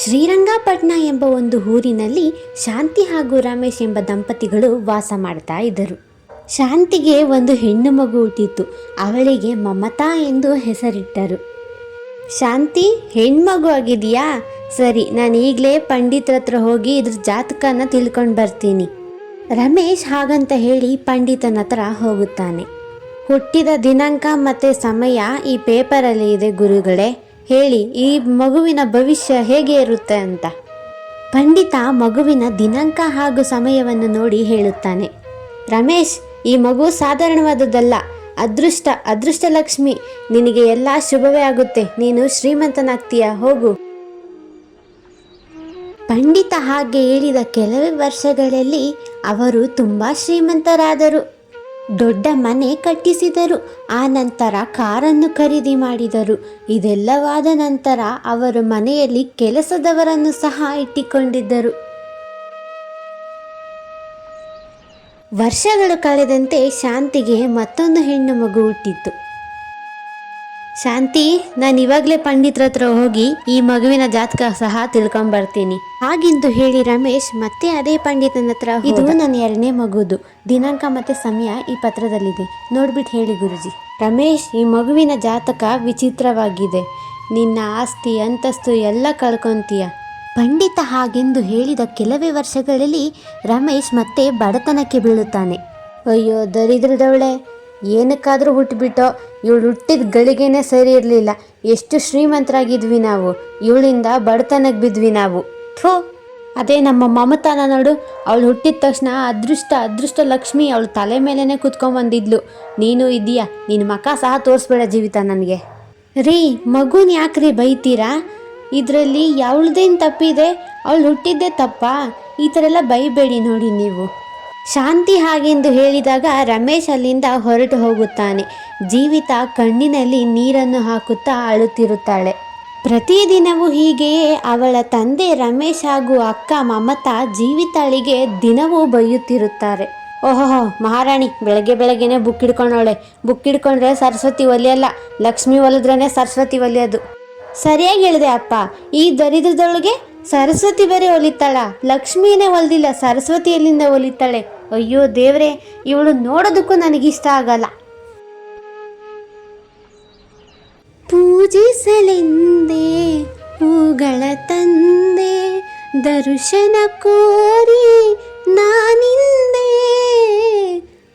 ಶ್ರೀರಂಗಪಟ್ಟಣ ಎಂಬ ಒಂದು ಊರಿನಲ್ಲಿ ಶಾಂತಿ ಹಾಗೂ ರಮೇಶ್ ಎಂಬ ದಂಪತಿಗಳು ವಾಸ ಮಾಡ್ತಾ ಇದ್ದರು. ಶಾಂತಿಗೆ ಒಂದು ಹೆಣ್ಣು ಮಗು ಹುಟ್ಟಿತು. ಅವಳಿಗೆ ಮಮತಾ ಎಂದು ಹೆಸರಿಟ್ಟರು. ಶಾಂತಿ, ಹೆಣ್ಮಗು ಆಗಿದೆಯಾ? ಸರಿ, ನಾನು ಈಗಲೇ ಪಂಡಿತರ ಹತ್ರ ಹೋಗಿ ಇದ್ರ ಜಾತಕನ ತಿಳ್ಕೊಂಡು ಬರ್ತೀನಿ. ರಮೇಶ್ ಹಾಗಂತ ಹೇಳಿ ಪಂಡಿತನ ಹತ್ರ ಹೋಗುತ್ತಾನೆ. ಹುಟ್ಟಿದ ದಿನಾಂಕ ಮತ್ತು ಸಮಯ ಈ ಪೇಪರಲ್ಲಿ ಇದೆ ಗುರುಗಳೇ, ಹೇಳಿ ಈ ಮಗುವಿನ ಭವಿಷ್ಯ ಹೇಗೆ ಇರುತ್ತೆ ಅಂತ. ಪಂಡಿತ ಮಗುವಿನ ದಿನಾಂಕ ಹಾಗೂ ಸಮಯವನ್ನು ನೋಡಿ ಹೇಳುತ್ತಾನೆ. ರಮೇಶ್, ಈ ಮಗು ಸಾಧಾರಣವಾದದ್ದಲ್ಲ, ಅದೃಷ್ಟ ಲಕ್ಷ್ಮಿ. ನಿನಗೆ ಎಲ್ಲ ಶುಭವೇ ಆಗುತ್ತೆ, ನೀನು ಶ್ರೀಮಂತನಾಗ್ತೀಯ, ಹೋಗು. ಪಂಡಿತ ಹಾಗೆ ಹೇಳಿದ ಕೆಲವೇ ವರ್ಷಗಳಲ್ಲಿ ಅವರು ತುಂಬ ಶ್ರೀಮಂತರಾದರು. ದೊಡ್ಡ ಮನೆ ಕಟ್ಟಿಸಿದರು. ಆ ನಂತರ ಕಾರನ್ನು ಖರೀದಿ ಮಾಡಿದರು. ಇದೆಲ್ಲವಾದ ನಂತರ ಅವರು ಮನೆಯಲ್ಲಿ ಕೆಲಸದವರನ್ನು ಸಹ ಇಟ್ಟುಕೊಂಡಿದ್ದರು. ವರ್ಷಗಳು ಕಳೆದಂತೆ ಶಾಂತಿಗೆ ಮತ್ತೊಂದು ಹೆಣ್ಣು ಮಗು ಹುಟ್ಟಿತ್ತು. ಶಾಂತಿ, ನಾನು ಇವಾಗಲೇ ಪಂಡಿತರ ಹತ್ರ ಹೋಗಿ ಈ ಮಗುವಿನ ಜಾತಕ ಸಹ ತಿಳ್ಕೊಂಬರ್ತೀನಿ ಹಾಗೆಂದು ಹೇಳಿ ರಮೇಶ್ ಮತ್ತೆ ಅದೇ ಪಂಡಿತನ ಹತ್ರ, ಇದು ನನ್ನ 2ನೇ ಮಗುದು ದಿನಾಂಕ ಮತ್ತು ಸಮಯ ಈ ಪತ್ರದಲ್ಲಿದೆ, ನೋಡ್ಬಿಟ್ಟು ಹೇಳಿ ಗುರುಜಿ. ರಮೇಶ್, ಈ ಮಗುವಿನ ಜಾತಕ ವಿಚಿತ್ರವಾಗಿದೆ, ನಿನ್ನ ಆಸ್ತಿ ಅಂತಸ್ತು ಎಲ್ಲ ಕಳ್ಕೊಂತೀಯ. ಪಂಡಿತ ಹಾಗೆಂದು ಹೇಳಿದ ಕೆಲವೇ ವರ್ಷಗಳಲ್ಲಿ ರಮೇಶ್ ಮತ್ತೆ ಬಡತನಕ್ಕೆ ಬೀಳುತ್ತಾನೆ. ಅಯ್ಯೋ ದರಿದ್ರದವಳೆ, ಏನಕ್ಕಾದರೂ ಹುಟ್ಟುಬಿಟ್ಟೋ, ಇವಳು ಹುಟ್ಟಿದ ಗಳಿಗೆನೇ ಸರಿ ಇರಲಿಲ್ಲ. ಎಷ್ಟು ಶ್ರೀಮಂತರಾಗಿದ್ವಿ ನಾವು, ಇವಳಿಂದ ಬಡತನಕ್ಕೆ ಬಿದ್ವಿ ನಾವು. ಥೋ, ಅದೇ ನಮ್ಮ ಮಮತಾನ ನೋಡು, ಅವಳು ಹುಟ್ಟಿದ ತಕ್ಷಣ ಅದೃಷ್ಟ ಲಕ್ಷ್ಮಿ ಅವಳು ತಲೆ ಮೇಲೇ ಕೂತ್ಕೊಂಬಂದಿದ್ಲು. ನೀನು ಇದೆಯಾ, ನಿನ್ನ ಮಕ ಸಹ ತೋರಿಸ್ಬೇಡ ಜೀವಿತ ನನಗೆ. ರೀ, ಮಗುನ ಯಾಕ್ರಿ ಬೈತೀರಾ? ಇದರಲ್ಲಿ ಅವಳದೇನು ತಪ್ಪಿದೆ? ಅವಳು ಹುಟ್ಟಿದ್ದೇ ತಪ್ಪಾ? ಈ ಥರ ಎಲ್ಲ ಬೈಬೇಡಿ ನೋಡಿ ನೀವು. ಶಾಂತಿ ಹಾಗೆಂದು ಹೇಳಿದಾಗ ರಮೇಶ್ ಅಲ್ಲಿಂದ ಹೊರಟು ಹೋಗುತ್ತಾನೆ. ಜೀವಿತ ಕಣ್ಣಿನಲ್ಲಿ ನೀರನ್ನು ಹಾಕುತ್ತಾ ಅಳುತ್ತಿರುತ್ತಾಳೆ. ಪ್ರತಿದಿನವೂ ಹೀಗೆಯೇ ಅವಳ ತಂದೆ ರಮೇಶ್ ಹಾಗೂ ಅಕ್ಕ ಮಮತಾ ಜೀವಿತಾಳಿಗೆ ದಿನವೂ ಬೈಯುತ್ತಿರುತ್ತಾರೆ. ಓಹೋ ಮಹಾರಾಣಿ, ಬೆಳಗ್ಗೆನೇ ಬುಕ್ ಹಿಡ್ಕೊಂಡವಳೆ. ಬುಕ್ ಹಿಡ್ಕೊಂಡ್ರೆ ಸರಸ್ವತಿ ಒಲಿಯಲ್ಲ, ಲಕ್ಷ್ಮಿ ಒಲಿದ್ರೇ ಸರಸ್ವತಿ ಒಲಿಯೋದು. ಸರಿಯಾಗಿ ಹೇಳಿದೆ ಅಪ್ಪ, ಈ ದರಿದ್ರದೊಳಗೆ ಸರಸ್ವತಿ ಬೇರೆ ಒಲಿತಾಳ, ಲಕ್ಷ್ಮೀನೇ ಒಲ್ದಿಲ್ಲ, ಸರಸ್ವತಿ ಎಲ್ಲಿಂದ ಒಲಿತಾಳೆ? ಅಯ್ಯೋ ದೇವ್ರೆ, ಇವಳು ನೋಡೋದಕ್ಕೂ ನನಗಿಷ್ಟ ಆಗಲ್ಲ. ಪೂಜಿಸಲೆಂದೇ ಹೂಗಳ ತಂದೆ, ದರ್ಶನ ಕೋರಿ ನಾನಿಂದೆ,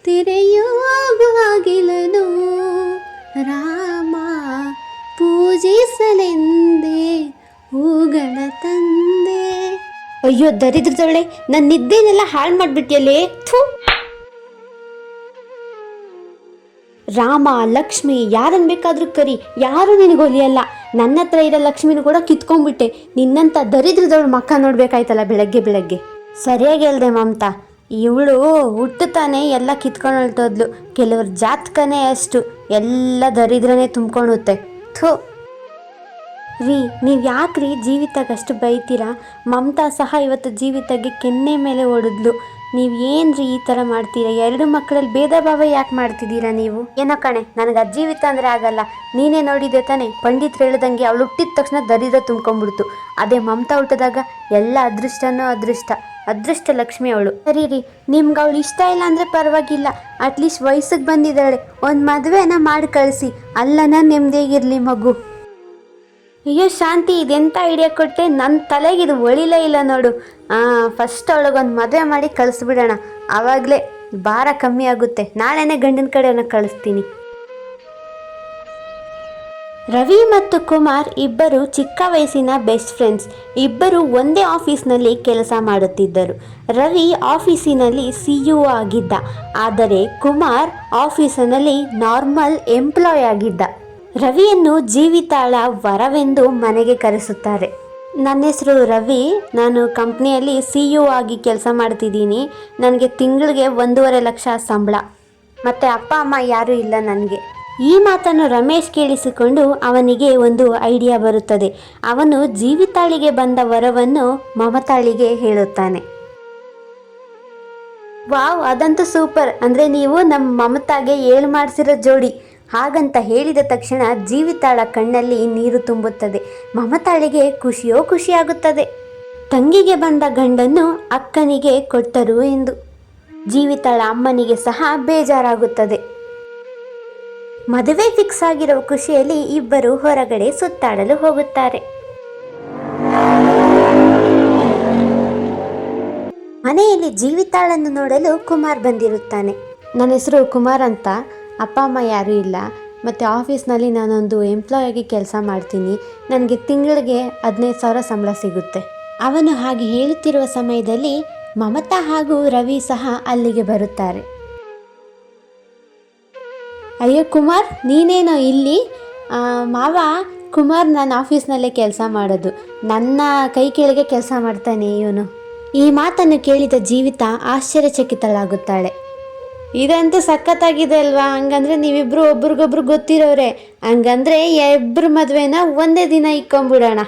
ತೆರೆಯುವಾಗಿಲನು ರಾಮ, ಪೂಜಿಸಲೆಂದೇ ಹೂಗಳ ತಂದೆ. ಅಯ್ಯೋ ದರಿದ್ರದವಳೆ, ನನ್ನ ನಿದ್ದೆನೆಲ್ಲ ಹಾಳು ಮಾಡಿಬಿಟ್ಟಿಯಲ್ಲೇ. ಥೂ. ರಾಮ ಲಕ್ಷ್ಮಿ ಯಾರನ್ನು ಬೇಕಾದರೂ ಕರಿ, ಯಾರೂ ನಿನಗೊಲಿಯಲ್ಲ. ನನ್ನ ಹತ್ರ ಇರೋ ಲಕ್ಷ್ಮಿನೂ ಕೂಡ ಕಿತ್ಕೊಂಡ್ಬಿಟ್ಟೆ. ನಿನ್ನಂಥ ದರಿದ್ರದವಳು ಮಕ್ಕ ನೋಡ್ಬೇಕಾಯ್ತಲ್ಲ ಬೆಳಗ್ಗೆ. ಸರಿಯಾಗಿ ಹೇಳ್ದೆ ಮಮತಾ, ಇವಳು ಹುಟ್ಟುತ್ತಾನೆ ಎಲ್ಲ ಕಿತ್ಕೊಂಡು ಹೊರಟೋದ್ಲು. ಕೆಲವ್ರ ಜಾತಕನೇ ಅಷ್ಟು, ಎಲ್ಲ ದರಿದ್ರನೇ ತುಂಬ್ಕೊಳುತ್ತೆ. ಥೂ. ರೀ, ನೀವು ಯಾಕ್ರಿ ಜೀವಿತಾಗಷ್ಟು ಬೈತೀರಾ? ಮಮತಾ ಸಹ ಇವತ್ತು ಜೀವಿತಾಗೆ ಕೆನ್ನೆ ಮೇಲೆ ಹೊಡೆದ್ಲು. ನೀವು ಏನ್ರಿ ಈ ಥರ ಮಾಡ್ತೀರಾ? 2 ಮಕ್ಕಳಲ್ಲಿ ಭೇದ ಭಾವ ಯಾಕೆ ಮಾಡ್ತಿದ್ದೀರಾ ನೀವು? ಏನೋ ಕಣೆ, ನನಗೆ ಜೀವಿತ ಅಂದರೆ ಆಗಲ್ಲ. ನೀನೇ ನೋಡಿದೆ ತಾನೆ, ಪಂಡಿತರು ಹೇಳ್ದಂಗೆ ಅವಳು ಹುಟ್ಟಿದ ತಕ್ಷಣ ದರಿದ್ರ ತುಂಬ್ಕೊಂಡ್ಬಿಡ್ತು. ಅದೇ ಮಮತಾ ಹುಟ್ಟಿದಾಗ ಎಲ್ಲ ಅದೃಷ್ಟ ಲಕ್ಷ್ಮಿ ಅವಳು. ಸರಿ ರೀ, ನಿಮ್ಗೆ ಅವಳು ಇಷ್ಟ ಇಲ್ಲ ಅಂದರೆ ಪರವಾಗಿಲ್ಲ, ಅಟ್ಲೀಸ್ಟ್ ವಯಸ್ಸಿಗೆ ಬಂದಿದ್ದಾಳೆ, ಒಂದು ಮದುವೆನ ಮಾಡಿ ಕಳಿಸಿ, ಅಲ್ಲನ ನೆಮ್ಮದಿಯಾಗಿರಲಿ ಮಗು. ಅಯ್ಯೋ ಶಾಂತಿ, ಇದೆಂಥ ಐಡಿಯಾ ಕೊಟ್ಟೆ, ನನ್ನ ತಲೆಗೆ ಇದು ಒಳಿಲೇ ಇಲ್ಲ ನೋಡು. ಫಸ್ಟ್ ಅವಳಿಗೊಂದು ಮದುವೆ ಮಾಡಿ ಕಳಿಸ್ಬಿಡೋಣ, ಆವಾಗಲೇ ಭಾರ ಕಮ್ಮಿ ಆಗುತ್ತೆ. ನಾಳೆನೇ ಗಂಡನ ಕಡೆಯನ್ನು ಕಳಿಸ್ತೀನಿ. ರವಿ ಮತ್ತು ಕುಮಾರ್ ಇಬ್ಬರು ಚಿಕ್ಕ ವಯಸ್ಸಿನ ಬೆಸ್ಟ್ ಫ್ರೆಂಡ್ಸ್. ಇಬ್ಬರು ಒಂದೇ ಆಫೀಸ್ನಲ್ಲಿ ಕೆಲಸ ಮಾಡುತ್ತಿದ್ದರು. ರವಿ ಆಫೀಸಿನಲ್ಲಿ CEO ಆಗಿದ್ದ, ಆದರೆ ಕುಮಾರ್ ಆಫೀಸಿನಲ್ಲಿ ನಾರ್ಮಲ್ ಎಂಪ್ಲಾಯ್ ಆಗಿದ್ದ. ರವಿಯನ್ನು ಜೀವಿತಾಳ ವರವೆಂದು ಮನೆಗೆ ಕರೆಸುತ್ತಾರೆ. ನನ್ನ ಹೆಸರು ರವಿ, ನಾನು ಕಂಪ್ನಿಯಲ್ಲಿ CEO ಆಗಿ ಕೆಲಸ ಮಾಡ್ತಿದ್ದೀನಿ. ನನಗೆ ತಿಂಗಳಿಗೆ 1.5 ಲಕ್ಷ ಸಂಬಳ, ಮತ್ತು ಅಪ್ಪ ಅಮ್ಮ ಯಾರೂ ಇಲ್ಲ ನನಗೆ. ಈ ಮಾತನ್ನು ರಮೇಶ್ ಕೇಳಿಸಿಕೊಂಡು ಅವನಿಗೆ ಒಂದು ಐಡಿಯಾ ಬರುತ್ತದೆ. ಅವನು ಜೀವಿತಾಳಿಗೆ ಬಂದ ವರವನ್ನು ಮಮತಾಳಿಗೆ ಹೇಳುತ್ತಾನೆ. ವಾವ್, ಅದಂತೂ ಸೂಪರ್. ಅಂದರೆ ನೀವು ನಮ್ಮ ಮಮತಾಗೆ 7 ಮಾಡಿಸಿರೋ ಜೋಡಿ. ಹಾಗಂತ ಹೇಳಿದ ತಕ್ಷಣ ಜೀವಿತಾಳ ಕಣ್ಣಲ್ಲಿ ನೀರು ತುಂಬುತ್ತದೆ. ಮಮತಾಳಿಗೆ ಖುಷಿಯೋ ಖುಷಿಯಾಗುತ್ತದೆ. ತಂಗಿಗೆ ಬಂದ ಗಂಡನ್ನು ಅಕ್ಕನಿಗೆ ಕೊಟ್ಟರು ಎಂದು. ಜೀವಿತಾಳ ಅಮ್ಮನಿಗೆ ಸಹ ಬೇಜಾರಾಗುತ್ತದೆ. ಮದುವೆ ಫಿಕ್ಸ್ ಆಗಿರೋ ಖುಷಿಯಲ್ಲಿ ಇಬ್ಬರು ಹೊರಗಡೆ ಸುತ್ತಾಡಲು ಹೋಗುತ್ತಾರೆ. ಮನೆಯಲ್ಲಿ ಜೀವಿತಾಳನ್ನು ನೋಡಲು ಕುಮಾರ್ ಬಂದಿರುತ್ತಾನೆ. ನನ್ನ ಹೆಸರು ಕುಮಾರ್ ಅಂತ, ಅಪ್ಪ ಅಮ್ಮ ಯಾರೂ ಇಲ್ಲ, ಮತ್ತು ಆಫೀಸ್ನಲ್ಲಿ ನಾನೊಂದು ಎಂಪ್ಲಾಯಾಗಿ ಕೆಲಸ ಮಾಡ್ತೀನಿ. ನನಗೆ ತಿಂಗಳಿಗೆ 15,000 ಸಂಬಳ ಸಿಗುತ್ತೆ. ಅವನು ಹಾಗೆ ಹೇಳುತ್ತಿರುವ ಸಮಯದಲ್ಲಿ ಮಮತಾ ಹಾಗೂ ರವಿ ಸಹ ಅಲ್ಲಿಗೆ ಬರುತ್ತಾರೆ. ಅಯ್ಯೋ ಕುಮಾರ್, ನೀನೇನೋ ಇಲ್ಲಿ? ಮಾವ, ಕುಮಾರ್ ನನ್ನ ಆಫೀಸ್ನಲ್ಲೇ ಕೆಲಸ ಮಾಡೋದು, ನನ್ನ ಕೈ ಕೆಳಗೆ ಕೆಲಸ ಮಾಡ್ತಾನೆ ಇವನು. ಈ ಮಾತನ್ನು ಕೇಳಿದ ಜೀವಿತಾ ಆಶ್ಚರ್ಯಚಕಿತಳಾಗುತ್ತಾಳೆ. ಇದಂತೂ ಸಖತ್ತಾಗಿದೆ ಅಲ್ವಾ? ಹಂಗಂದ್ರೆ ನೀವಿಬ್ರು ಒಬ್ರಿಗೊಬ್ರು ಗೊತ್ತಿರೋರೆ. ಹಂಗಂದ್ರೆ ಇಬ್ಬರು ಮದುವೆನ ಒಂದೇ ದಿನ ಇಕ್ಕೊಂಬಿಡೋಣ.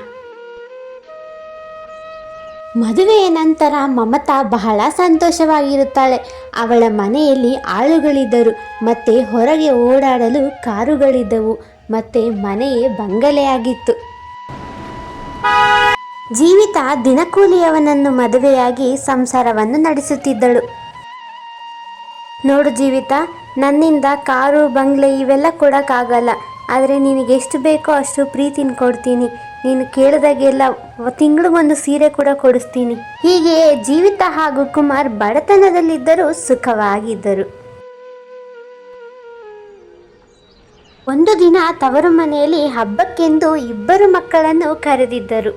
ಮದುವೆಯ ನಂತರ ಮಮತಾ ಬಹಳ ಸಂತೋಷವಾಗಿರುತ್ತಾಳೆ. ಅವಳ ಮನೆಯಲ್ಲಿ ಆಳುಗಳಿದ್ದರು, ಮತ್ತೆ ಹೊರಗೆ ಓಡಾಡಲು ಕಾರುಗಳಿದ್ದವು, ಮತ್ತೆ ಮನೆಯೇ ಬಂಗಲೆಯಾಗಿತ್ತು. ಜೀವಿತಾ ದಿನಕೂಲಿಯವನನ್ನು ಮದುವೆಯಾಗಿ ಸಂಸಾರವನ್ನು ನಡೆಸುತ್ತಿದ್ದಳು. ನೋಡು ಜೀವಿತಾ, ನನ್ನಿಂದ ಕಾರು ಬಂಗ್ಲೆ ಇವೆಲ್ಲ ಕೊಡೋಕ್ಕಾಗಲ್ಲ, ಆದರೆ ನಿನಗೆ ಎಷ್ಟು ಬೇಕೋ ಅಷ್ಟು ಪ್ರೀತಿನ ಕೊಡ್ತೀನಿ. ನೀನು ಕೇಳಿದಾಗೆಲ್ಲ ತಿಂಗಳಿಗೊಂದು ಸೀರೆ ಕೂಡ ಕೊಡಿಸ್ತೀನಿ. ಹೀಗೆ ಜೀವಿತಾ ಹಾಗೂ ಕುಮಾರ್ ಬಡತನದಲ್ಲಿದ್ದರೂ ಸುಖವಾಗಿದ್ದರು. ಒಂದು ದಿನ ತವರು ಮನೆಯಲ್ಲಿ ಹಬ್ಬಕ್ಕೆಂದು ಇಬ್ಬರು ಮಕ್ಕಳನ್ನು ಕರೆದಿದ್ದರು.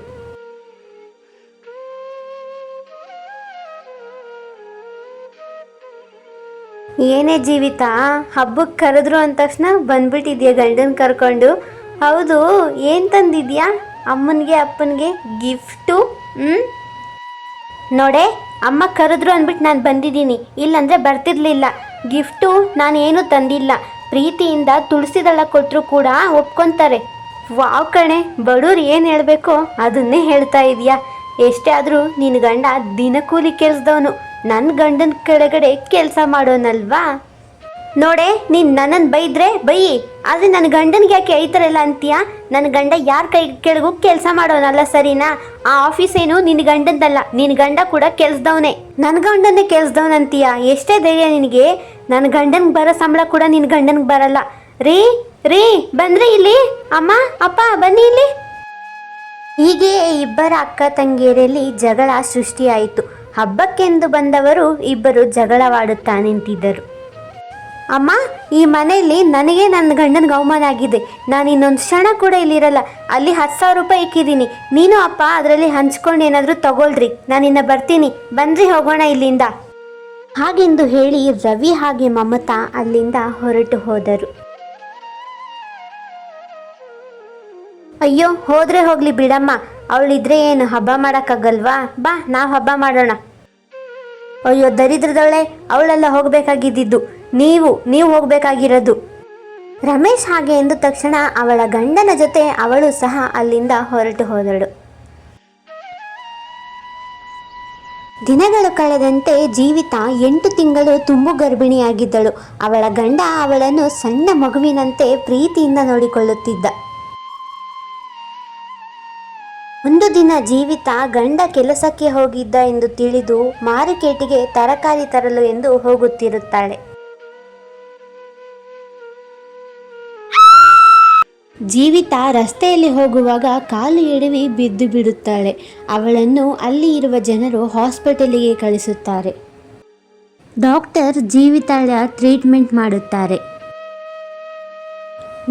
ಏನೇ ಜೀವಿತಾ, ಹಬ್ಬಕ್ಕೆ ಕರೆದ್ರು ಅಂದ ತಕ್ಷಣ ಬಂದ್ಬಿಟ್ಟಿದ್ಯಾ ಗಂಡನ ಕರ್ಕೊಂಡು? ಹೌದು, ಏನು ತಂದಿದ್ಯಾ ಅಮ್ಮನಿಗೆ ಅಪ್ಪನಿಗೆ ಗಿಫ್ಟು? ನೋಡೆ, ಅಮ್ಮ ಕರೆದ್ರು ಅಂದ್ಬಿಟ್ಟು ನಾನು ಬಂದಿದ್ದೀನಿ, ಇಲ್ಲಾಂದರೆ ಬರ್ತಿರ್ಲಿಲ್ಲ. ಗಿಫ್ಟು ನಾನೇನು ತಂದಿಲ್ಲ. ಪ್ರೀತಿಯಿಂದ ತುಳಸಿ ದಳ ಕೊಟ್ಟರು ಕೂಡ ಒಪ್ಕೊತಾರೆ. ವಾವ್ ಕಣೆ, ಬಡವ್ರು ಏನು ಹೇಳಬೇಕೋ ಅದನ್ನೇ ಹೇಳ್ತಾ ಇದೆಯಾ. ಎಷ್ಟೇ ಆದರೂ ನಿನ್ನ ಗಂಡ ದಿನಕೂಲಿ ಕೆಲಸದವನು, ನನ್ನ ಗಂಡನ ಕೆಳಗಡೆ ಕೆಲಸ ಮಾಡೋನಲ್ವಾ? ನೋಡೆ, ನೀನು ನನ್ನನ್ನು ಬೈದ್ರೆ ಬೈಯಿ, ಆದರೆ ನನ್ನ ಗಂಡನಿಗೆ ಯಾಕೆ ಈ ಥರ ಎಲ್ಲ ಅಂತೀಯ? ನನ್ನ ಗಂಡ ಯಾರ ಕೈ ಕೆಳಗೂ ಕೆಲಸ ಮಾಡೋನಲ್ಲ, ಸರಿನಾ? ಆ ಆಫೀಸ್ ಏನು ನಿನ್ನ ಗಂಡಂದಲ್ಲ, ನಿನ್ನ ಗಂಡ ಕೂಡ ಕೆಲಸದವನೇ. ನನ್ನ ಗಂಡನ್ನೇ ಕೆಲಸದವನಂತೀಯ? ಎಷ್ಟೇ ಧೈರ್ಯ ನಿನಗೆ? ನನ್ನ ಗಂಡನಿಗೆ ಬರೋ ಸಂಬಳ ಕೂಡ ನಿನ್ನ ಗಂಡನಿಗೆ ಬರಲ್ಲ. ರೀ ರೀ, ಬಂದ್ರಿ ಇಲ್ಲಿ? ಅಮ್ಮ ಅಪ್ಪ ಬನ್ನಿ ಇಲ್ಲಿ. ಹೀಗೆ ಇಬ್ಬರ ಅಕ್ಕ ತಂಗಿಯರಲ್ಲಿ ಜಗಳ ಸೃಷ್ಟಿಯಾಯಿತು. ಹಬ್ಬಕ್ಕೆಂದು ಬಂದವರು ಇಬ್ಬರು ಜಗಳವಾಡುತ್ತಾ ನಿಂತಿದ್ದರು. ಅಮ್ಮ, ಈ ಮನೆಯಲ್ಲಿ ನನಗೆ ನನ್ನ ಗಂಡನಿಗೆ ಅವಮಾನ ಆಗಿದೆ. ನಾನು ಇನ್ನೊಂದು ಕ್ಷಣ ಕೂಡ ಇಲ್ಲಿರಲ್ಲ. ಅಲ್ಲಿ 10,000 ರೂಪಾಯಿ ಇಕ್ಕಿದ್ದೀನಿ. ನೀನು ಅಪ್ಪ ಅದರಲ್ಲಿ ಹಂಚ್ಕೊಂಡು ಏನಾದರೂ ತಗೊಳ್ರಿ. ನಾನಿನ್ನ ಬರ್ತೀನಿ, ಬನ್ರಿ ಹೋಗೋಣ ಇಲ್ಲಿಂದ. ಹಾಗೆಂದು ಹೇಳಿ ರವಿ ಹಾಗೆ ಮಮತಾ ಅಲ್ಲಿಂದ ಹೊರಟು ಹೋದರು. ಅಯ್ಯೋ, ಹೋದರೆ ಹೋಗಲಿ ಬಿಡಮ್ಮ, ಅವಳಿದ್ರೆ ಏನು ಹಬ್ಬ ಮಾಡೋಕ್ಕಾಗಲ್ವಾ? ಬಾ, ನಾವು ಹಬ್ಬ ಮಾಡೋಣ. ಅಯ್ಯೋ ದರಿದ್ರದವಳೆ, ಅವಳೆಲ್ಲ ಹೋಗಬೇಕಾಗಿದ್ದು, ನೀವು ಹೋಗಬೇಕಾಗಿರೋದು. ರಮೇಶ್ ಹಾಗೆ ಎಂದ ತಕ್ಷಣ ಅವಳ ಗಂಡನ ಜೊತೆ ಅವಳು ಸಹ ಅಲ್ಲಿಂದ ಹೊರಟು ಹೋದಳು. ದಿನಗಳು ಕಳೆದಂತೆ ಜೀವಿತಾ 8 ತಿಂಗಳು ತುಂಬು ಗರ್ಭಿಣಿಯಾಗಿದ್ದಳು. ಅವಳ ಗಂಡ ಅವಳನ್ನು ಸಣ್ಣ ಮಗುವಿನಂತೆ ಪ್ರೀತಿಯಿಂದ ನೋಡಿಕೊಳ್ಳುತ್ತಿದ್ದ. ಒಂದು ದಿನ ಜೀವಿತಾ ಗಂಡ ಕೆಲಸಕ್ಕೆ ಹೋಗಿದ್ದ ಎಂದು ತಿಳಿದು ಮಾರುಕಟ್ಟೆಗೆ ತರಕಾರಿ ತರಲು ಎಂದು ಹೋಗುತ್ತಿರುತ್ತಾಳೆ. ಜೀವಿತಾ ರಸ್ತೆಯಲ್ಲಿ ಹೋಗುವಾಗ ಕಾಲು ಎಡವಿ ಬಿದ್ದು ಬಿಡುತ್ತಾಳೆ. ಅವಳನ್ನು ಅಲ್ಲಿ ಇರುವ ಜನರು ಹಾಸ್ಪಿಟಲಿಗೆ ಕಳಿಸುತ್ತಾರೆ. ಡಾಕ್ಟರ್ ಜೀವಿತಾಳ ಟ್ರೀಟ್ಮೆಂಟ್ ಮಾಡುತ್ತಾರೆ.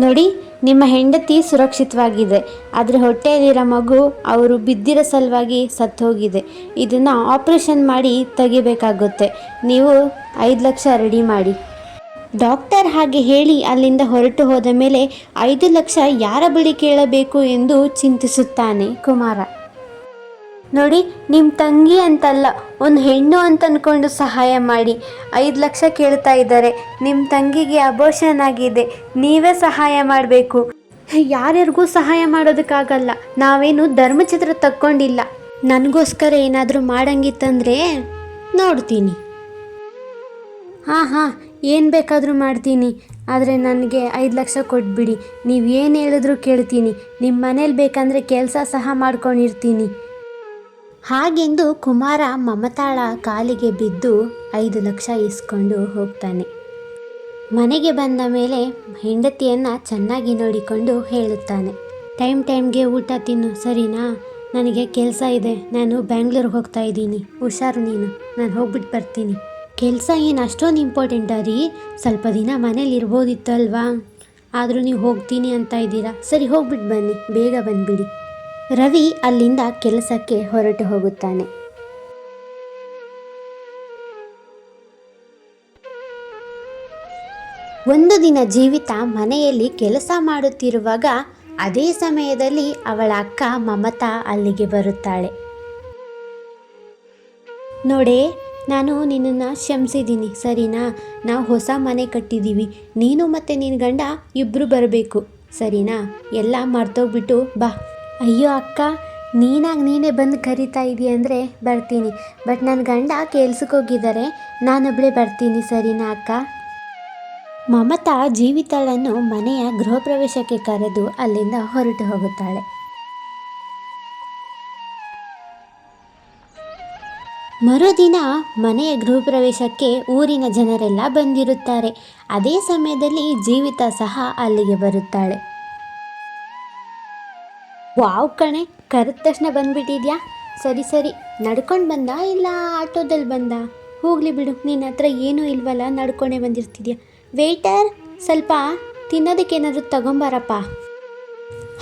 ನೋಡಿ, ನಿಮ್ಮ ಹೆಂಡತಿ ಸುರಕ್ಷಿತವಾಗಿದೆ, ಆದರೆ ಹೊಟ್ಟೆಯಲ್ಲಿರೋ ಮಗು ಅವರು ಬಿದ್ದಿರೋ ಸಲುವಾಗಿ ಸತ್ತೋಗಿದೆ. ಇದನ್ನು ಆಪರೇಷನ್ ಮಾಡಿ ತೆಗಿಬೇಕಾಗುತ್ತೆ. ನೀವು 5 ಲಕ್ಷ ರೆಡಿ ಮಾಡಿ. ಡಾಕ್ಟರ್ ಹಾಗೆ ಹೇಳಿ ಅಲ್ಲಿಂದ ಹೊರಟು ಹೋದ ಮೇಲೆ 5 ಲಕ್ಷ ಯಾರ ಬಳಿ ಕೇಳಬೇಕು ಎಂದು ಚಿಂತಿಸುತ್ತಾನೆ ಕುಮಾರ. ನೋಡಿ, ನಿಮ್ಮ ತಂಗಿ ಅಂತಲ್ಲ, ಒಂದು ಹೆಣ್ಣು ಅಂತ ಅಂದ್ಕೊಂಡು ಸಹಾಯ ಮಾಡಿ. 5 ಲಕ್ಷ ಕೇಳ್ತಾ ಇದ್ದಾರೆ. ನಿಮ್ಮ ತಂಗಿಗೆ ಅಬೋಷನ್ ಆಗಿದೆ, ನೀವೇ ಸಹಾಯ ಮಾಡಬೇಕು. ಯಾರ್ಯಾರಿಗೂ ಸಹಾಯ ಮಾಡೋದಕ್ಕಾಗಲ್ಲ. ನಾವೇನು ಧರ್ಮಛತ್ರ ತಕ್ಕೊಂಡಿಲ್ಲ. ನನಗೋಸ್ಕರ ಏನಾದರೂ ಮಾಡಂಗಿತ್ತಂದರೆ ನೋಡ್ತೀನಿ. ಹಾಂ, ಏನು ಬೇಕಾದರೂ ಮಾಡ್ತೀನಿ, ಆದರೆ ನನಗೆ 5 ಲಕ್ಷ ಕೊಟ್ಬಿಡಿ. ನೀವು ಏನು ಹೇಳಿದ್ರು ಕೇಳ್ತೀನಿ. ನಿಮ್ಮ ಮನೇಲಿ ಬೇಕಂದರೆ ಕೆಲಸ ಸಹ ಮಾಡ್ಕೊಂಡಿರ್ತೀನಿ. ಹಾಗೆಂದು ಕುಮಾರ ಮಮತಾಳ ಕಾಲಿಗೆ ಬಿದ್ದು 5 ಲಕ್ಷ ಇಸ್ಕೊಂಡು ಹೋಗ್ತಾನೆ. ಮನೆಗೆ ಬಂದ ಮೇಲೆ ಹೆಂಡತಿಯನ್ನು ಚೆನ್ನಾಗಿ ನೋಡಿಕೊಂಡು ಹೇಳುತ್ತಾನೆ, ಟೈಮ್ಗೆ ಊಟ ತಿನ್ನು, ಸರಿನಾ? ನನಗೆ ಕೆಲಸ ಇದೆ, ನಾನು ಬ್ಯಾಂಗ್ಳೂರ್ಗೆ ಹೋಗ್ತಾ ಇದ್ದೀನಿ, ಹುಷಾರು ನೀನು. ನಾನು ಹೋಗ್ಬಿಟ್ಟು ಬರ್ತೀನಿ. ಕೆಲಸ ಏನು ಅಷ್ಟೊಂದು ಇಂಪಾರ್ಟೆಂಟಾ ರೀ? ಸ್ವಲ್ಪ ದಿನ ಮನೇಲಿ ಇರ್ಬೋದಿತ್ತು ಅಲ್ವಾ? ಆದರೂ ನೀವು ಹೋಗ್ತೀನಿ ಅಂತ ಇದ್ದೀರಾ. ಸರಿ, ಹೋಗ್ಬಿಟ್ಟು ಬನ್ನಿ, ಬೇಗ ಬಂದುಬಿಡಿ. ರವಿ ಅಲ್ಲಿಂದ ಕೆಲಸಕ್ಕೆ ಹೊರಟು ಹೋಗುತ್ತಾನೆ. ಒಂದು ದಿನ ಜೀವಿತ ಮನೆಯಲ್ಲಿ ಕೆಲಸ ಮಾಡುತ್ತಿರುವಾಗ ಅದೇ ಸಮಯದಲ್ಲಿ ಅವಳ ಅಕ್ಕ ಮಮತಾ ಅಲ್ಲಿಗೆ ಬರುತ್ತಾಳೆ. ನೋಡೇ, ನಾನು ನಿನ್ನನ್ನು ಕ್ಷಮಿಸಿದ್ದೀನಿ, ಸರಿನಾ? ನಾವು ಹೊಸ ಮನೆ ಕಟ್ಟಿದ್ದೀವಿ. ನೀನು ಮತ್ತು ನಿನ್ನ ಗಂಡ ಇಬ್ಬರು ಬರಬೇಕು, ಸರಿನಾ? ಎಲ್ಲ ಮರ್ತೋಗ್ಬಿಟ್ಟು ಬಾ. ಅಯ್ಯೋ ಅಕ್ಕ, ನೀನೇ ಬಂದು ಕರಿತಾ ಇದೀಯ ಅಂದರೆ ಬರ್ತೀನಿ. ಬಟ್ ನನ್ನ ಗಂಡ ಕೆಲ್ಸಕ್ಕೆ ಹೋಗಿದ್ದಾರೆ, ನಾನೊಬ್ಬಳೇ ಬರ್ತೀನಿ, ಸರಿನಾ ಅಕ್ಕ? ಮಮತಾ ಜೀವಿತಳನ್ನು ಮನೆಯ ಗೃಹ ಪ್ರವೇಶಕ್ಕೆ ಕರೆದು ಅಲ್ಲಿಂದ ಹೊರಟು ಹೋಗುತ್ತಾಳೆ. ಮರುದಿನ ಮನೆಯ ಗೃಹ ಪ್ರವೇಶಕ್ಕೆ ಊರಿನ ಜನರೆಲ್ಲ ಬಂದಿರುತ್ತಾರೆ. ಅದೇ ಸಮಯದಲ್ಲಿ ಜೀವಿತ ಸಹ ಅಲ್ಲಿಗೆ ಬರುತ್ತಾಳೆ. ವಾವ್ ಕಣೆ, ಕರೆದ ತಕ್ಷಣ ಬಂದ್ಬಿಟ್ಟಿದ್ಯಾ? ಸರಿ, ನಡ್ಕೊಂಡು ಬಂದ ಇಲ್ಲ ಆಟೋದಲ್ಲಿ ಬಂದ? ಹೋಗಲಿ ಬಿಡು, ನಿನ್ನ ಹತ್ರ ಏನೂ ಇಲ್ವಲ್ಲ, ನಡ್ಕೊಂಡೇ ಬಂದಿರ್ತಿದ್ಯಾ. ವೇಟರ್, ಸ್ವಲ್ಪ ತಿನ್ನೋದಕ್ಕೇನಾದರೂ ತಗೊಂಬಾರಪ್ಪ.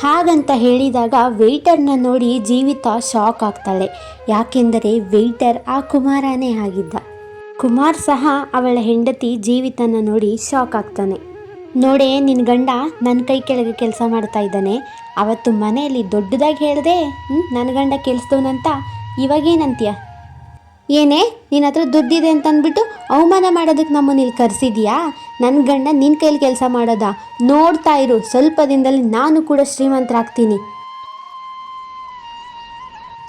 ಹಾಗಂತ ಹೇಳಿದಾಗ ವೇಟರ್ನ ನೋಡಿ ಜೀವಿತ ಶಾಕ್ ಆಗ್ತಾಳೆ. ಯಾಕೆಂದರೆ ವೇಟರ್ ಆ ಕುಮಾರನೇ ಆಗಿದ್ದ. ಕುಮಾರ್ ಸಹ ಅವಳ ಹೆಂಡತಿ ಜೀವಿತನ ನೋಡಿ ಶಾಕ್ ಆಗ್ತಾನೆ. ನೋಡೇ, ನಿನ್ನ ಗಂಡ ನನ್ನ ಕೈ ಕೆಳಗೆ ಕೆಲಸ ಮಾಡ್ತಾ ಇದ್ದಾನೆ. ಅವತ್ತು ಮನೆಯಲ್ಲಿ ದೊಡ್ಡದಾಗಿ ಹೇಳಿದೆ ನನ್ನ ಗಂಡ ಕೆಲಸದವನಂತ. ಇವಾಗೇನಂತೀಯ? ಏನೇ, ನಿನ್ನ ಹತ್ರ ದುಡ್ಡಿದೆ ಅಂತ ಅಂದ್ಬಿಟ್ಟು ಅವಮಾನ ಮಾಡೋದಕ್ಕೆ ನಮ್ಮನ್ನ ಇಲ್ಲಿ ಕರೆಸಿದ್ಯಾ? ನನ್ನ ಗಂಡ ನಿನ್ನ ಕೈಲಿ ಕೆಲಸ ಮಾಡೋದಾ? ನೋಡ್ತಾ ಇರು, ಸ್ವಲ್ಪ ದಿನದಲ್ಲಿ ನಾನು ಕೂಡ ಶ್ರೀಮಂತರಾಗ್ತೀನಿ.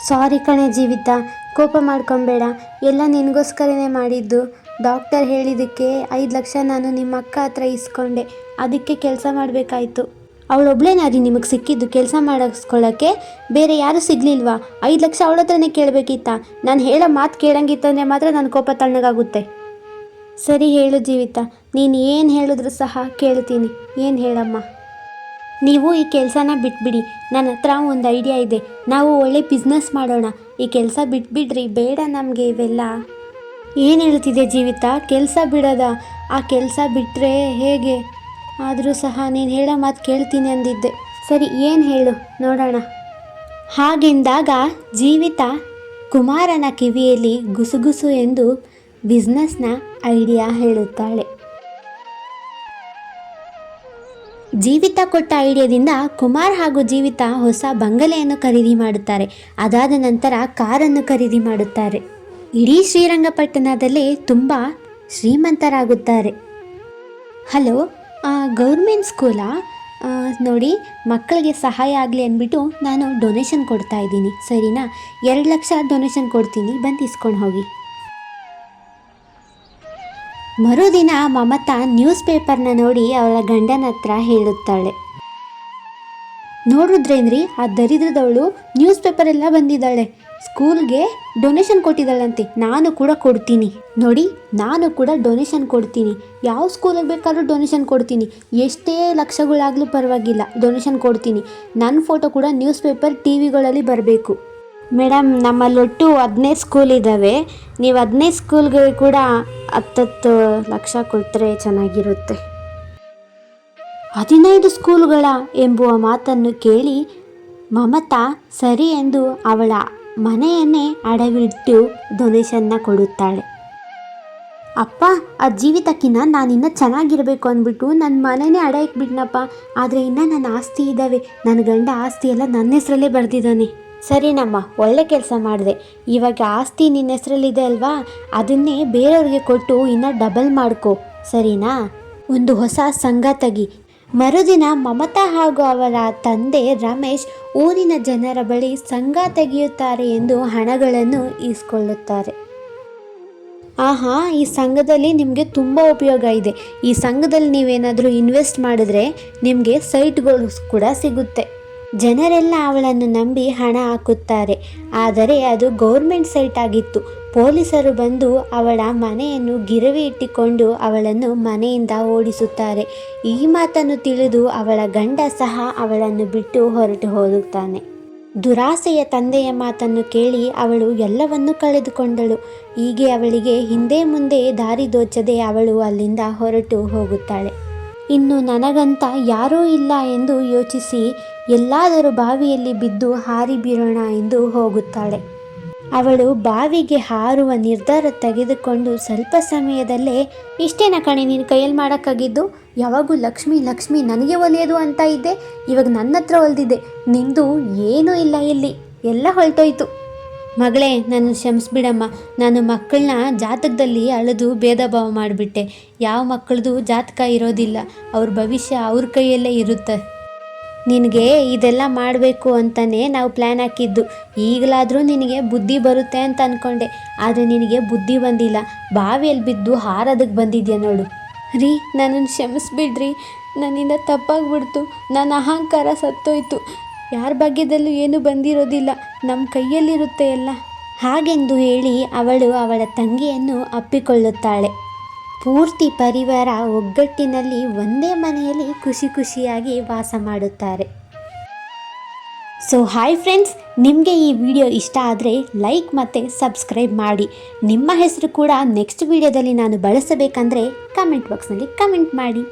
ಸಾರಿ ಕಣೆ ಜೀವಿತ, ಕೋಪ ಮಾಡ್ಕೊಬೇಡ. ಎಲ್ಲ ನಿನಗೋಸ್ಕರನೇ ಮಾಡಿದ್ದು. ಡಾಕ್ಟರ್ ಹೇಳಿದ್ದಕ್ಕೆ 5 ಲಕ್ಷ ನಾನು ನಿಮ್ಮ ಅಕ್ಕ ಹತ್ರ ಇಸ್ಕೊಂಡೆ. ಅದಕ್ಕೆ ಕೆಲಸ ಮಾಡಬೇಕಾಯ್ತು. ಅವಳೊಬ್ಳೇನಾರಿ ನಿಮಗೆ ಸಿಕ್ಕಿದ್ದು ಕೆಲಸ ಮಾಡಿಸ್ಕೊಳ್ಳೋಕ್ಕೆ? ಬೇರೆ ಯಾರೂ ಸಿಗಲಿಲ್ವಾ? 5 ಲಕ್ಷ ಅವಳ ಹತ್ರನೇ ಕೇಳಬೇಕಿತ್ತ? ನಾನು ಹೇಳೋ ಮಾತು ಕೇಳಂಗಿತ್ತಂದರೆ ಮಾತ್ರ ನನ್ನ ಕೋಪ ತಣ್ಣಗಾಗುತ್ತೆ. ಸರಿ ಹೇಳು ಜೀವಿತ, ನೀನು ಏನು ಹೇಳಿದ್ರು ಸಹ ಕೇಳ್ತೀನಿ. ಏನು ಹೇಳಮ್ಮ? ನೀವು ಈ ಕೆಲಸನ ಬಿಟ್ಬಿಡಿ. ನನ್ನ ಹತ್ರ ಒಂದು ಐಡಿಯಾ ಇದೆ. ನಾವು ಒಳ್ಳೆ ಬಿಸ್ನೆಸ್ ಮಾಡೋಣ. ಈ ಕೆಲಸ ಬಿಟ್ಬಿಡ್ರಿ, ಬೇಡ ನಮಗೆ ಇವೆಲ್ಲ. ಏನು ಹೇಳ್ತಿದೆ ಜೀವಿತ? ಕೆಲಸ ಬಿಡೋದ? ಆ ಕೆಲಸ ಬಿಟ್ಟರೆ ಹೇಗೆ? ಆದರೂ ಸಹ ನೀನು ಹೇಳೋ ಮಾತು ಕೇಳ್ತೀನಿ ಅಂದಿದ್ದೆ. ಸರಿ, ಏನು ಹೇಳು ನೋಡೋಣ. ಹಾಗೆಂದಾಗ ಜೀವಿತ ಕುಮಾರನ ಕಿವಿಯಲ್ಲಿ ಗುಸುಗುಸು ಎಂದು ಬಿಸ್ನೆಸ್ನ ಐಡಿಯಾ ಹೇಳುತ್ತಾಳೆ. ಜೀವಿತ ಕೊಟ್ಟ ಐಡಿಯಾದಿಂದ ಕುಮಾರ್ ಹಾಗೂ ಜೀವಿತ ಹೊಸ ಬಂಗಲೆಯನ್ನು ಖರೀದಿ ಮಾಡುತ್ತಾರೆ. ಅದಾದ ನಂತರ ಕಾರನ್ನು ಖರೀದಿ ಮಾಡುತ್ತಾರೆ. ಇಡೀ ಶ್ರೀರಂಗಪಟ್ಟಣದಲ್ಲಿ ತುಂಬ ಶ್ರೀಮಂತರಾಗುತ್ತಾರೆ. Hello, government ಸ್ಕೂಲಾ? ನೋಡಿ, ಮಕ್ಕಳಿಗೆ ಸಹಾಯ ಆಗಲಿ ಅಂದ್ಬಿಟ್ಟು ನಾನು ಡೊನೇಷನ್ ಕೊಡ್ತಾ ಇದ್ದೀನಿ, ಸರಿನಾ? 2 ಲಕ್ಷ ಡೊನೇಷನ್ ಕೊಡ್ತೀನಿ, ಬಂದು ಇಸ್ಕೊಂಡು ಹೋಗಿ. ಮರುದಿನ ಮಮತಾ ನ್ಯೂಸ್ ಪೇಪರ್ನ ನೋಡಿ ಅವಳ ಗಂಡನ ಹತ್ರ ಹೇಳುತ್ತಾಳೆ. ನೋಡಿದ್ರೇನ್ರಿ, ಆ ದರಿದ್ರದವಳು ನ್ಯೂಸ್ ಪೇಪರ್ ಎಲ್ಲ ಬಂದಿದ್ದಾಳೆ, ಸ್ಕೂಲ್ಗೆ ಡೊನೇಷನ್ ಕೊಟ್ಟಿದ್ದಾಳಂತೆ. ನಾನು ಕೂಡ ಕೊಡ್ತೀನಿ ನೋಡಿ, ನಾನು ಕೂಡ ಡೊನೇಷನ್ ಕೊಡ್ತೀನಿ. ಯಾವ ಸ್ಕೂಲಿಗೆ ಬೇಕಾದ್ರೂ ಡೊನೇಷನ್ ಕೊಡ್ತೀನಿ. ಎಷ್ಟೇ ಲಕ್ಷಗಳಾಗಲೂ ಪರವಾಗಿಲ್ಲ, ಡೊನೇಷನ್ ಕೊಡ್ತೀನಿ. ನನ್ನ ಫೋಟೋ ಕೂಡ ನ್ಯೂಸ್ ಪೇಪರ್ TV ಗಳಲ್ಲಿ ಬರಬೇಕು. ಮೇಡಮ್, ನಮ್ಮಲ್ಲಿ ಒಟ್ಟು 15 ಸ್ಕೂಲ್ ಇದ್ದಾವೆ. ನೀವು 15 ಸ್ಕೂಲ್ಗೆ ಕೂಡ 10 ಲಕ್ಷ ಕೊಟ್ಟರೆ ಚೆನ್ನಾಗಿರುತ್ತೆ. 15 ಸ್ಕೂಲ್ಗಳ ಎಂಬುವ ಮಾತನ್ನು ಕೇಳಿ ಮಮತಾ ಸರಿ ಎಂದು ಅವಳ ಮನೆಯನ್ನೇ ಅಡವಿಟ್ಟು ಡೊನೇಷನ್ನ ಕೊಡುತ್ತಾಳೆ. ಅಪ್ಪ, ಆ ಜೀವಿತಕ್ಕಿನ್ನ ನಾನಿನ್ನೂ ಚೆನ್ನಾಗಿರಬೇಕು ಅಂದ್ಬಿಟ್ಟು ನನ್ನ ಮನೆಯೇ ಅಡ ಇಟ್ಬಿಟ್ನಪ್ಪ. ಆದರೆ ಇನ್ನೂ ನನ್ನ ಆಸ್ತಿ ಇದ್ದಾವೆ. ನನ್ನ ಗಂಡ ಆಸ್ತಿ ಎಲ್ಲ ನನ್ನ ಹೆಸರಲ್ಲೇ ಬರೆದಿದ್ದಾನೆ. ಸರಿನಮ್ಮ, ಒಳ್ಳೆ ಕೆಲಸ ಮಾಡಿದೆ. ಇವಾಗ ಆಸ್ತಿ ನಿನ್ನ ಹೆಸರಲ್ಲಿದೆ ಅಲ್ವಾ, ಅದನ್ನೇ ಬೇರೆಯವ್ರಿಗೆ ಕೊಟ್ಟು ಇನ್ನೂ ಡಬಲ್ ಮಾಡ್ಕೊ, ಸರಿನಾ? ಒಂದು ಹೊಸ ಸಂಘ ತೆಗಿ. ಮರುದಿನ ಮಮತಾ ಹಾಗೂ ಅವರ ತಂದೆ ರಮೇಶ್ ಊರಿನ ಜನರ ಬಳಿ ಸಂಘ ತೆಗೆಯುತ್ತಾರೆ ಎಂದು ಹಣಗಳನ್ನು ಈಸ್ಕೊಳ್ಳುತ್ತಾರೆ. ಆಹಾ, ಈ ಸಂಘದಲ್ಲಿ ನಿಮಗೆ ತುಂಬ ಉಪಯೋಗ ಇದೆ. ಈ ಸಂಘದಲ್ಲಿ ನೀವೇನಾದರೂ ಇನ್ವೆಸ್ಟ್ ಮಾಡಿದ್ರೆ ನಿಮಗೆ ಸೈಟ್ಗಳು ಕೂಡ ಸಿಗುತ್ತೆ. ಜನರೆಲ್ಲ ಅವಳನ್ನು ನಂಬಿ ಹಣ ಹಾಕುತ್ತಾರೆ. ಆದರೆ ಅದು ಗೌರ್ಮೆಂಟ್ ಸೈಟ್ ಆಗಿತ್ತು. ಪೊಲೀಸರು ಬಂದು ಅವಳ ಮನೆಯನ್ನು ಗಿರವಿ ಇಟ್ಟುಕೊಂಡು ಅವಳನ್ನು ಮನೆಯಿಂದ ಓಡಿಸುತ್ತಾರೆ. ಈ ಮಾತನ್ನು ತಿಳಿದು ಅವಳ ಗಂಡ ಸಹ ಅವಳನ್ನು ಬಿಟ್ಟು ಹೊರಟು ಹೋಗುತ್ತಾನೆ. ದುರಾಸೆಯ ತಂದೆಯ ಮಾತನ್ನು ಕೇಳಿ ಅವಳು ಎಲ್ಲವನ್ನೂ ಕಳೆದುಕೊಂಡಳು. ಹೀಗೆ ಅವಳಿಗೆ ಹಿಂದೆ ಮುಂದೆ ದಾರಿ ದೋಚದೆ ಅವಳು ಅಲ್ಲಿಂದ ಹೊರಟು ಹೋಗುತ್ತಾಳೆ. ಇನ್ನು ನನಗಂತ ಯಾರೂ ಇಲ್ಲ ಎಂದು ಯೋಚಿಸಿ ಎಲ್ಲಾದರೂ ಬಾವಿಯಲ್ಲಿ ಬಿದ್ದು ಹಾರಿ ಬೀಳೋಣ ಎಂದು ಹೋಗುತ್ತಾಳೆ. ಅವಳು ಬಾವಿಗೆ ಹಾರುವ ನಿರ್ಧಾರ ತೆಗೆದುಕೊಂಡು ಸ್ವಲ್ಪ ಸಮಯದಲ್ಲೇ, ಇಷ್ಟೇನ ಕಣೆ ನೀನು ಕೈಯಲ್ಲಿ ಮಾಡೋಕ್ಕಾಗಿದ್ದು? ಯಾವಾಗೂ ಲಕ್ಷ್ಮಿ ಲಕ್ಷ್ಮಿ ನನಗೆ ಒಲಿಯೋದು ಅಂತ ಇದ್ದೆ, ಇವಾಗ ನನ್ನ ಹತ್ರ ಒಲ್ದಿದೆ. ನಿಂದು ಏನೂ ಇಲ್ಲ, ಇಲ್ಲಿ ಎಲ್ಲ ಹೊರಟೋಯ್ತು. ಮಗಳೇ, ನಾನು ಕ್ಷಮಿಸ್ಬಿಡಮ್ಮ. ನಾನು ಮಕ್ಕಳನ್ನ ಜಾತಕದಲ್ಲಿ ಅಳೆದು ಭೇದ ಭಾವ ಮಾಡಿಬಿಟ್ಟೆ. ಯಾವ ಮಕ್ಕಳದು ಜಾತಕ ಇರೋದಿಲ್ಲ, ಅವ್ರ ಭವಿಷ್ಯ ಅವ್ರ ಕೈಯಲ್ಲೇ ಇರುತ್ತೆ. ನಿನಗೆ ಇದೆಲ್ಲ ಮಾಡಬೇಕು ಅಂತಲೇ ನಾವು ಪ್ಲ್ಯಾನ್ ಹಾಕಿದ್ದು. ಈಗಲಾದರೂ ನಿನಗೆ ಬುದ್ಧಿ ಬರುತ್ತೆ ಅಂತ ಅಂದ್ಕೊಂಡೆ, ಆದರೆ ನಿನಗೆ ಬುದ್ಧಿ ಬಂದಿಲ್ಲ. ಬಾವಿಯಲ್ಲಿ ಬಿದ್ದು ಹಾರೋದಕ್ಕೆ ಬಂದಿದ್ಯಾ ನೋಡು. ರೀ, ನನ್ನನ್ನು ಕ್ಷಮಿಸ್ಬಿಡ್ರಿ. ನನ್ನಿಂದ ತಪ್ಪಾಗ್ಬಿಡ್ತು. ನನ್ನ ಅಹಂಕಾರ ಸತ್ತೋಯ್ತು. ಯಾರ ಭಾಗ್ಯದಲ್ಲೂ ಏನೂ ಬಂದಿರೋದಿಲ್ಲ, ನಮ್ಮ ಕೈಯಲ್ಲಿರುತ್ತೆ ಎಲ್ಲ. ಹಾಗೆಂದು ಹೇಳಿ ಅವಳು ಅವಳ ತಂಗಿಯನ್ನು ಅಪ್ಪಿಕೊಳ್ಳುತ್ತಾಳೆ. ಪೂರ್ತಿ ಪರಿವಾರ ಒಗ್ಗಟ್ಟಿನಲ್ಲಿ ಒಂದೇ ಮನೆಯಲ್ಲಿ ಖುಷಿ ಖುಷಿಯಾಗಿ ವಾಸ ಮಾಡುತ್ತಾರೆ. ಸೊ ಹಾಯ್ ಫ್ರೆಂಡ್ಸ್, ನಿಮಗೆ ಈ ವಿಡಿಯೋ ಇಷ್ಟ ಆದರೆ ಲೈಕ್ ಮತ್ತು ಸಬ್ಸ್ಕ್ರೈಬ್ ಮಾಡಿ. ನಿಮ್ಮ ಹೆಸರು ಕೂಡ ನೆಕ್ಸ್ಟ್ ವಿಡಿಯೋದಲ್ಲಿ ನಾನು ಬಳಸಬೇಕಂದ್ರೆ ಕಮೆಂಟ್ ಬಾಕ್ಸ್ನಲ್ಲಿ ಕಮೆಂಟ್ ಮಾಡಿ.